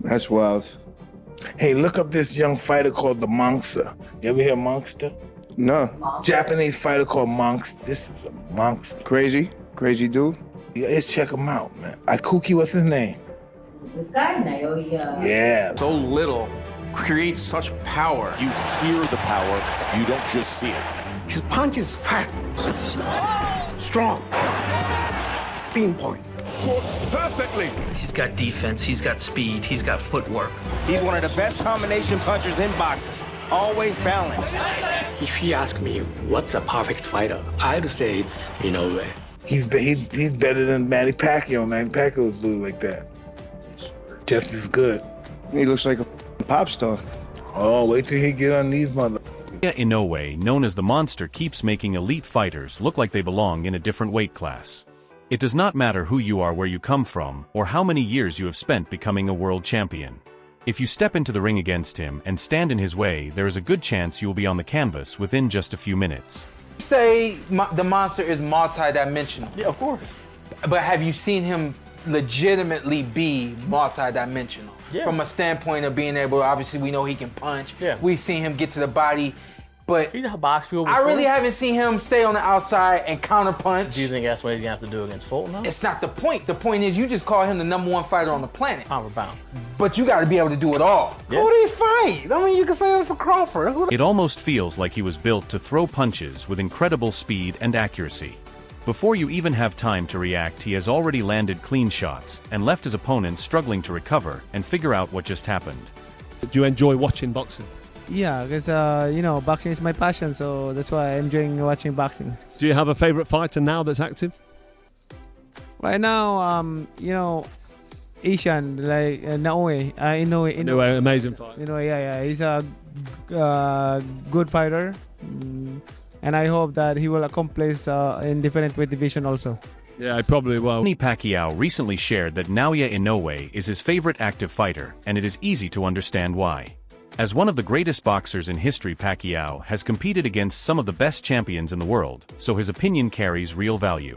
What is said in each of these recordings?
That's wild. Hey, look up this young fighter called the Monster. You ever hear Monster? No. Japanese fighter called Monster. This is a monster. Crazy dude. Yeah, let's check him out, man. Ikuki, what's his name? This guy, Naoya. Yeah. So little creates such power. You hear the power, you don't just see it. His punch is fast, strong, pinpoint. Caught perfectly. He's got defense, he's got speed, he's got footwork. He's one of the best combination punchers in boxing. Always balanced. If you ask me what's a perfect fighter, I'd say it's Inoue. He's better than Manny Pacquiao. Manny Pacquiao was dude like that. Just as good. He looks like a pop star. Oh, wait till he get on these mother. Naoya Inoue, known as the Monster, keeps making elite fighters look like they belong in a different weight class. It does not matter who you are, where you come from, or how many years you have spent becoming a world champion. If you step into the ring against him and stand in his way, there is a good chance you will be on the canvas within just a few minutes. Say the Monster is multi-dimensional. Yeah, of course. But have you seen him legitimately be multi-dimensional? Yeah. From a standpoint of being able, obviously we know he can punch. Yeah. We've seen him get to the body, but He's a box people I before. really haven't seen him stay on the outside and counter punch. Do you think that's what he's gonna have to do against Fulton now? It's not the point. The point is you just call him the #1 fighter on the planet. Pound for pound. But you got to be able to do it all. Yeah. Who did he fight? I mean, you can say that for Crawford. It almost feels like he was built to throw punches with incredible speed and accuracy. Before you even have time to react, he has already landed clean shots and left his opponent struggling to recover and figure out what just happened. Do you enjoy watching boxing? Yeah, because boxing is my passion, so that's why I'm enjoying watching boxing. Do you have a favorite fighter now that's active? Right now, Asian like Naoya Inoue. Inoue, amazing fight. He's a good fighter, and I hope that he will accomplish in different weight division also. Yeah, he probably will. Manny Pacquiao recently shared that Naoya Inoue is his favorite active fighter, and it is easy to understand why. As one of the greatest boxers in history, Pacquiao has competed against some of the best champions in the world, so his opinion carries real value.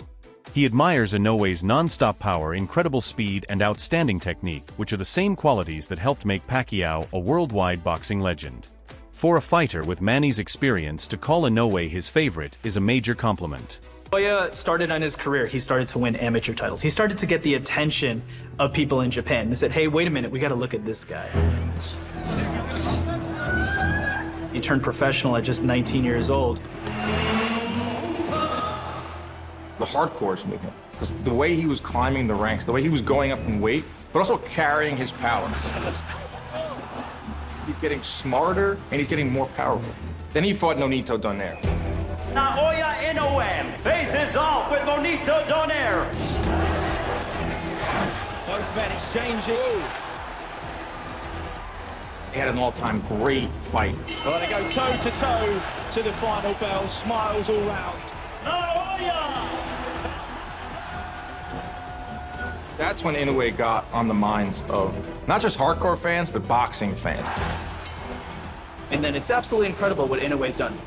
He admires Inoue's non-stop power, incredible speed, and outstanding technique, which are the same qualities that helped make Pacquiao a worldwide boxing legend. For a fighter with Manny's experience, to call Inoue his favorite is a major compliment. Naoya started on his career, he started to win amateur titles. He started to get the attention of people in Japan. They said, hey, wait a minute, we gotta look at this guy. He turned professional at just 19 years old. The hardcores knew him. Because the way he was climbing the ranks, the way he was going up in weight, but also carrying his power. He's getting smarter and he's getting more powerful. Then he fought Nonito Donaire. Naoya Inoue faces off with Nonito Donaire. Both men exchanging. He had an all-time great fight. Well, they go toe-to-toe to the final bell, smiles all round. Naoya! That's when Inoue got on the minds of not just hardcore fans, but boxing fans. And then it's absolutely incredible what Inoue's done.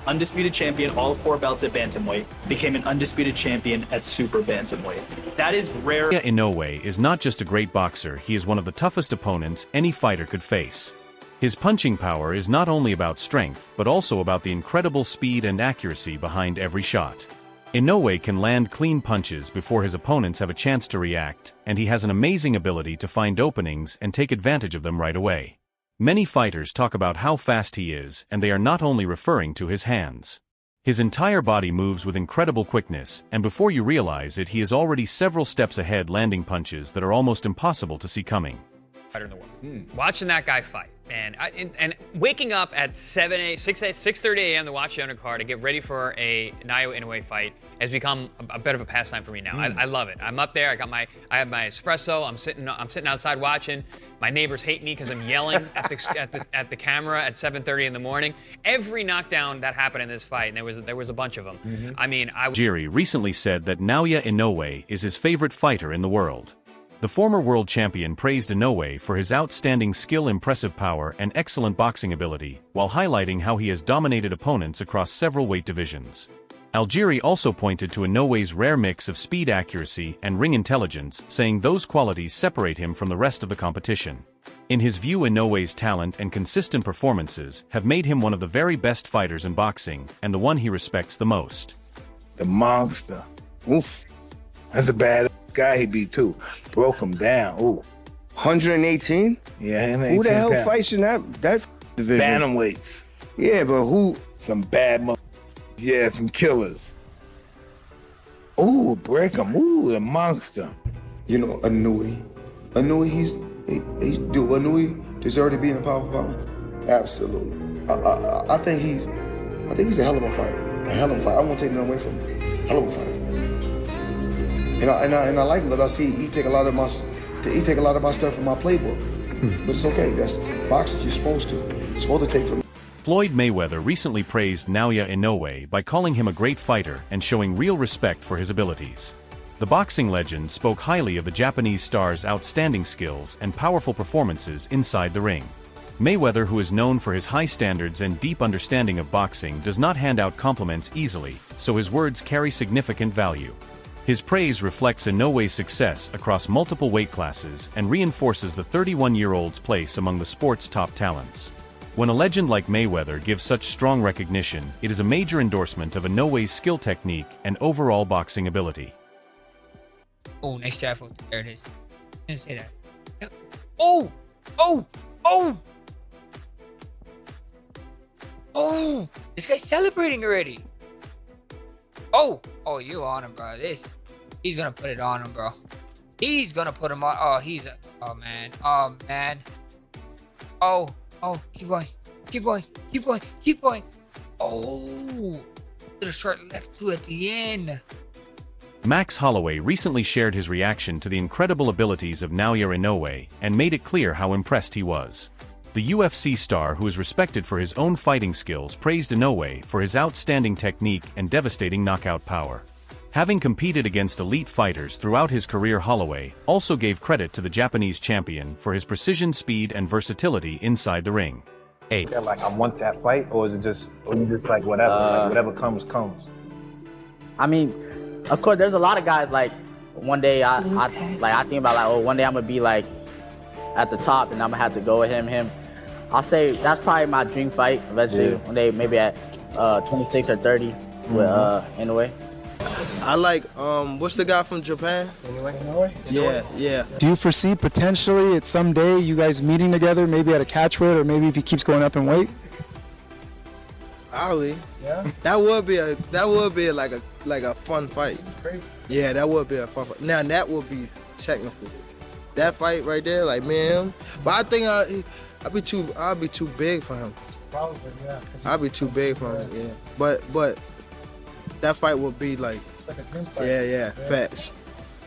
Undisputed champion, all 4 belts at bantamweight, became an undisputed champion at super bantamweight. That is rare. Naoya Inoue is not just a great boxer, he is one of the toughest opponents any fighter could face. His punching power is not only about strength, but also about the incredible speed and accuracy behind every shot. Inoue can land clean punches before his opponents have a chance to react, and he has an amazing ability to find openings and take advantage of them right away. Many fighters talk about how fast he is, and they are not only referring to his hands. His entire body moves with incredible quickness, and before you realize it, he is already several steps ahead, landing punches that are almost impossible to see coming. Fighter in the world. Watching that guy fight, and waking up at 6:30 a.m. to watch the undercard to get ready for a Naoya Inoue fight has become a bit of a pastime for me now. I love it. I'm up there. I have my espresso. I'm sitting outside watching. My neighbors hate me because I'm yelling at the camera at 7:30 in the morning. Every knockdown that happened in this fight, and there was a bunch of them. I mean, Jiri recently said that Naoya Inoue is his favorite fighter in the world. The former world champion praised Inoue for his outstanding skill, impressive power, and excellent boxing ability, while highlighting how he has dominated opponents across several weight divisions. Algieri also pointed to Inoue's rare mix of speed accuracy and ring intelligence, saying those qualities separate him from the rest of the competition. In his view, Inoue's talent and consistent performances have made him one of the very best fighters in boxing, and the one he respects the most. The monster. Oof. That's a bad guy he beat too. Broke him down. Ooh. 118? Yeah, who the hell fights in that division? Bantamweights. Yeah, but who? Some bad yeah, some killers. Ooh, break him. Ooh, the monster. You know, Inoue, Inoue deserved to be in the power. Absolutely. I think he's a hell of a fighter. A hell of a fighter. I won't take nothing away from him. Hell of a fighter. And I like him because I see he take a lot of my stuff from my playbook. But it's okay. That's boxing. You're supposed to take from. Floyd Mayweather recently praised Naoya Inoue by calling him a great fighter and showing real respect for his abilities. The boxing legend spoke highly of the Japanese star's outstanding skills and powerful performances inside the ring. Mayweather, who is known for his high standards and deep understanding of boxing, does not hand out compliments easily, so his words carry significant value. His praise reflects Inoue's success across multiple weight classes and reinforces the 31-year-old's place among the sport's top talents. When a legend like Mayweather gives such strong recognition, it is a major endorsement of Inoue's skill technique and overall boxing ability. Oh, nice jab. There it is. I didn't say that. Oh! Oh! Oh! Oh! This guy's celebrating already. Oh! Oh, you on him, bro. He's gonna put it on him, bro. He's gonna put him on. Oh, oh, man. Oh, man. Oh. Oh, keep going. Keep going. Keep going. Keep going. Oh. Little short left too at the end. Max Holloway recently shared his reaction to the incredible abilities of Naoya Inoue and made it clear how impressed he was. The UFC star, who is respected for his own fighting skills, praised Inoue for his outstanding technique and devastating knockout power. Having competed against elite fighters throughout his career, Holloway also gave credit to the Japanese champion for his precision, speed, and versatility inside the ring. Like, I want that fight, or is it just, or you just like whatever, whatever comes, comes? I mean, of course, there's a lot of guys like one day I think about like, oh, one day I'm gonna be like at the top and I'm gonna have to go with him. I'll say that's probably my dream fight eventually. One day, maybe at 26 or 30 with Inoue. I like, what's the guy from Japan? Inoue? Yeah. Do you foresee potentially at some day you guys meeting together, maybe at a catch weight, or maybe if he keeps going up in weight? Ali. Yeah. That would be like a fun fight. Crazy. Yeah, that would be a fun fight. Now that would be technical. That fight right there, like me and him. But I think I'd be too big for him. Probably, yeah. I'd be too big for him. Yeah. But that fight would be like a dream fight. Yeah, facts.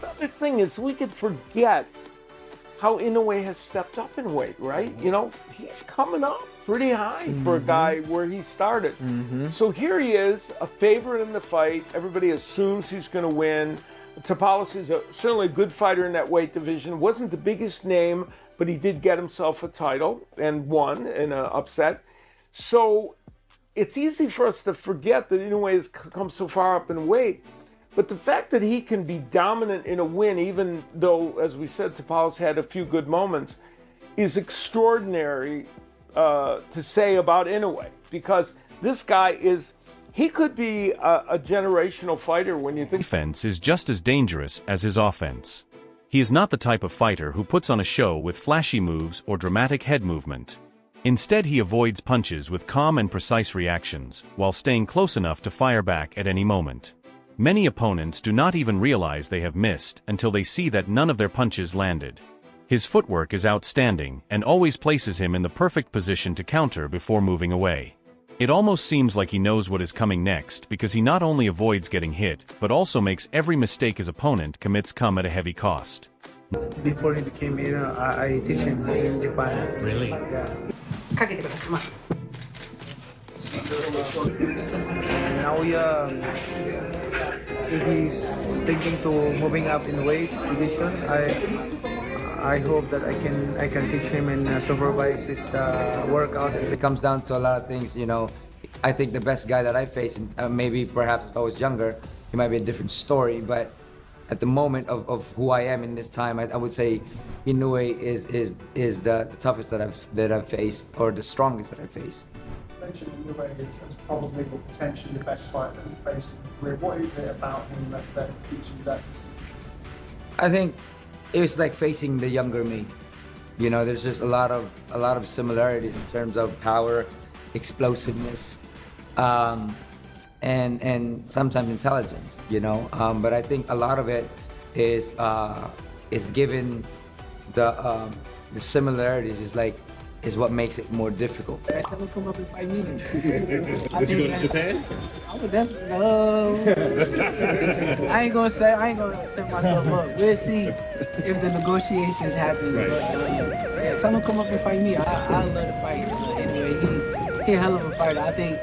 The other thing is we could forget how Inoue has stepped up in weight, right? You know, he's coming up pretty high for a guy where he started. So here he is, a favorite in the fight. Everybody assumes he's going to win. Tapales is certainly a good fighter in that weight division. Wasn't the biggest name, but he did get himself a title and won in an upset. So it's easy for us to forget that Inoue has come so far up in weight. But the fact that he can be dominant in a win, even though, as we said, Tapales had a few good moments, is extraordinary to say about Inoue. Because this guy he could be a generational fighter when you think. Defense is just as dangerous as his offense. He is not the type of fighter who puts on a show with flashy moves or dramatic head movement. Instead, he avoids punches with calm and precise reactions, while staying close enough to fire back at any moment. Many opponents do not even realize they have missed until they see that none of their punches landed. His footwork is outstanding and always places him in the perfect position to counter before moving away. It almost seems like he knows what is coming next because he not only avoids getting hit, but also makes every mistake his opponent commits come at a heavy cost. Before he became here, I teach him in Japan. Really? Yeah. Now he's thinking to moving up in weight division. I hope that I can teach him and supervise his workout. It comes down to a lot of things, you know. I think the best guy that I faced, maybe perhaps if I was younger, it might be a different story, but at the moment of who I am in this time, I would say Inoue is the toughest that I've faced, or the strongest that I've faced. You mentioned Inoue is probably potentially the best fighter that you faced in your career. What is it about him that gives you that distinction? I think it was like facing the younger me. You know, there's just a lot of similarities in terms of power, explosiveness, and sometimes intelligence. You know, but I think a lot of it is given the similarities is what makes it more difficult. Tell him come up and fight me. Would you go to Japan? I would definitely go. I ain't gonna set myself up. We'll see if the negotiations happen. Right. But yeah, tell him come up and fight me. I love to fight. Anyway, he a hell of a fighter. I think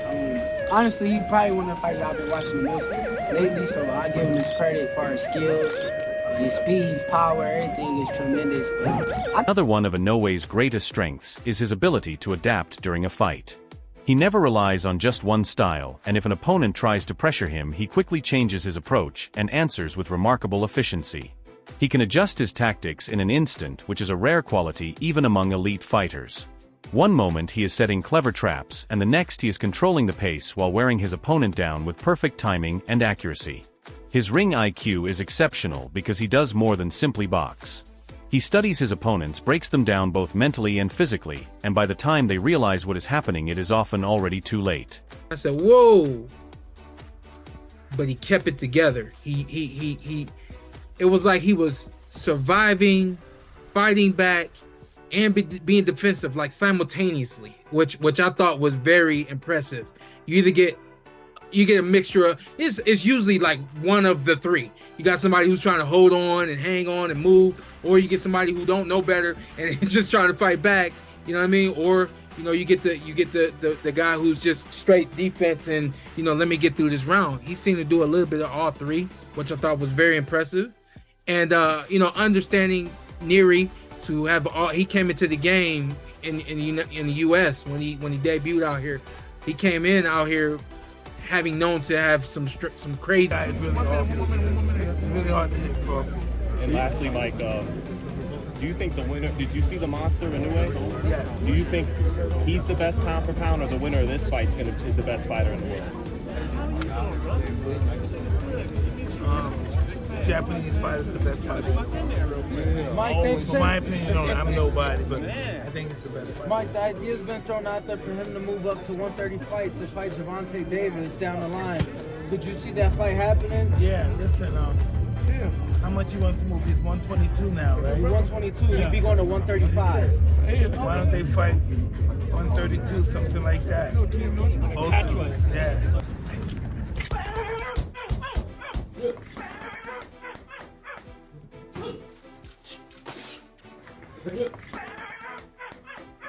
honestly, he probably one of the fighters I've been watching the most lately. So I give him his credit for his skills. His speed, his power, everything is tremendous. Another one of Inoue's greatest strengths is his ability to adapt during a fight. He never relies on just one style, and if an opponent tries to pressure him, he quickly changes his approach and answers with remarkable efficiency. He can adjust his tactics in an instant, which is a rare quality even among elite fighters. One moment he is setting clever traps, and the next he is controlling the pace while wearing his opponent down with perfect timing and accuracy. His ring IQ is exceptional because he does more than simply box. He studies his opponents, breaks them down both mentally and physically, and by the time they realize what is happening, it is often already too late. I said, whoa. But he kept it together. It was like he was surviving, fighting back, and being defensive, like simultaneously, which I thought was very impressive. You get a mixture of, it's usually like one of the three. You got somebody who's trying to hold on and hang on and move, or you get somebody who don't know better and just trying to fight back, you know what I mean? Or, you know, you get the guy who's just straight defense and, you know, let me get through this round. He seemed to do a little bit of all three, which I thought was very impressive. And, you know, understanding Neary to have he came into the game in the US when he debuted out here. He came in out here having known to have some crazy. It's really hard to hit Crawford. And lastly, Mike, do you think the winner? Did you see the monster Inoue? Yeah. Do you think he's the best pound for pound, or the winner of this fight is the best fighter in the world? Japanese fighter is the best fighter. Mike, For my opinion, I'm nobody, but I think it's the best fighter. Mike, the idea's been thrown out there for him to move up to 130 fights to fight Gervonta Davis down the line. Could you see that fight happening? Yeah, listen, Tim, how much you want to move? He's 122 now, right? He's 122, he'd be going to 135. Why don't they fight 132, something like that? Yeah.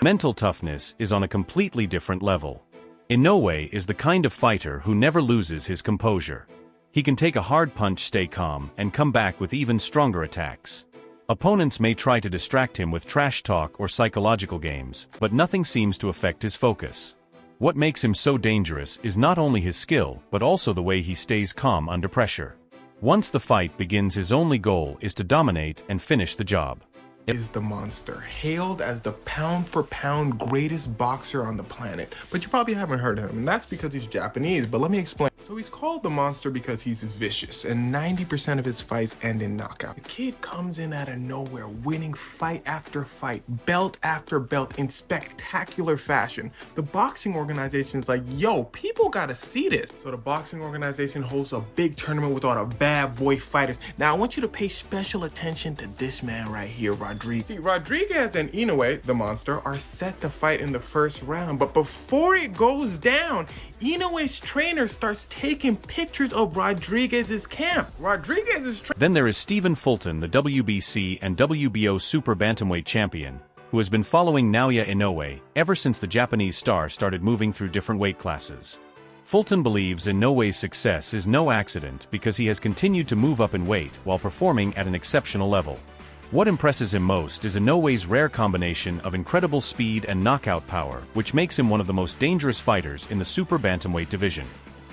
Mental toughness is on a completely different level. Inoue is the kind of fighter who never loses his composure. He can take a hard punch, stay calm, and come back with even stronger attacks. Opponents may try to distract him with trash talk or psychological games, but nothing seems to affect his focus. What makes him so dangerous is not only his skill, but also the way he stays calm under pressure. Once the fight begins, his only goal is to dominate and finish the job. Is the monster, hailed as the pound-for-pound greatest boxer on the planet. But you probably haven't heard of him, and that's because he's Japanese, but let me explain. So he's called the monster because he's vicious, and 90% of his fights end in knockout. The kid comes in out of nowhere, winning fight after fight, belt after belt, in spectacular fashion. The boxing organization is like, yo, people gotta see this. So the boxing organization holds a big tournament with all the bad boy fighters. Now I want you to pay special attention to this man right here, Rodriguez. See, Rodriguez and Inoue, the monster, are set to fight in the first round, but before it goes down, Inoue's trainer starts taking pictures of Rodriguez's camp. Then there is Stephen Fulton, the WBC and WBO Super Bantamweight champion, who has been following Naoya Inoue ever since the Japanese star started moving through different weight classes. Fulton believes Inoue's success is no accident because he has continued to move up in weight while performing at an exceptional level. What impresses him most is Inoue's rare combination of incredible speed and knockout power, which makes him one of the most dangerous fighters in the super bantamweight division.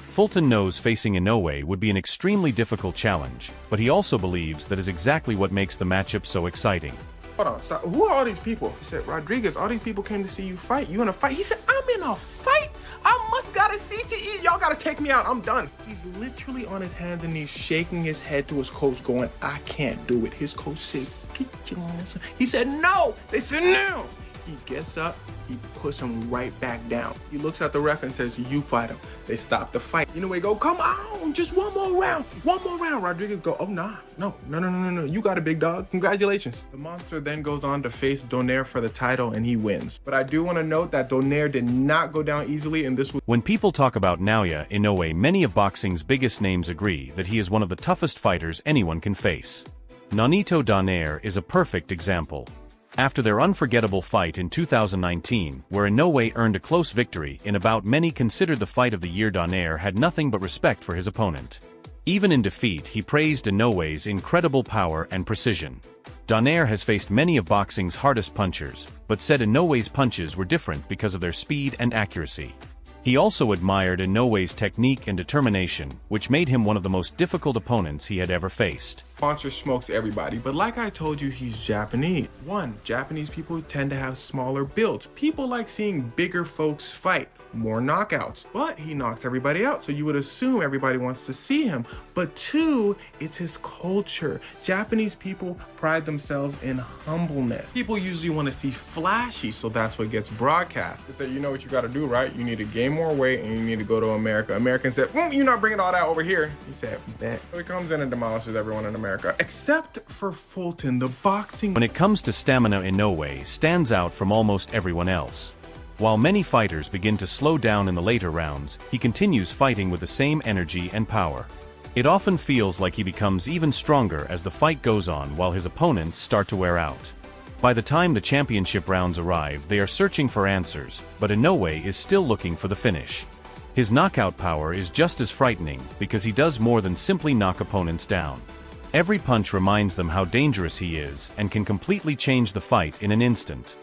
Fulton knows facing Inoue would be an extremely difficult challenge, but he also believes that is exactly what makes the matchup so exciting. Hold on, stop. Who are all these people? He said, Rodriguez, all these people came to see you fight. You in a fight? He said, I'm in a fight? I must got a CTE. Y'all gotta take me out. I'm done. He's literally on his hands and knees, shaking his head to his coach, going, I can't do it. His coach said, he said, no. They said, no. He gets up, he puts him right back down. He looks at the ref and says, you fight him. They stop the fight. Inoue go, come on, just one more round. One more round. Rodriguez go, oh, no. You got it, big dog. Congratulations. The monster then goes on to face Donaire for the title and he wins. But I do want to note that Donaire did not go down easily and this was... When people talk about Naoya Inoue, many of boxing's biggest names agree that he is one of the toughest fighters anyone can face. Nonito Donaire is a perfect example. After their unforgettable fight in 2019, where Inoue earned a close victory in a bout many considered the fight of the year, Donaire had nothing but respect for his opponent. Even in defeat, he praised Inoue's incredible power and precision. Donaire has faced many of boxing's hardest punchers, but said Inoue's punches were different because of their speed and accuracy. He also admired Inoue's technique and determination, which made him one of the most difficult opponents he had ever faced. Monster smokes everybody, but like I told you, he's Japanese. Japanese people tend to have smaller builds. People like seeing bigger folks fight, more knockouts, but he knocks everybody out, so you would assume everybody wants to see him. But two, it's his culture. Japanese people pride themselves in humbleness. People usually want to see flashy, so that's what gets broadcast. It's that you know what you got to do, right? You need to gain more weight and you need to go to America. Americans said, you're not bringing all that over here. He said, bet. So he comes in and demolishes everyone in America, except for Fulton, the boxing. When it comes to stamina, Inoue stands out from almost everyone else. While many fighters begin to slow down in the later rounds, he continues fighting with the same energy and power. It often feels like he becomes even stronger as the fight goes on while his opponents start to wear out. By the time the championship rounds arrive, they are searching for answers, but Inoue is still looking for the finish. His knockout power is just as frightening because he does more than simply knock opponents down. Every punch reminds them how dangerous he is and can completely change the fight in an instant.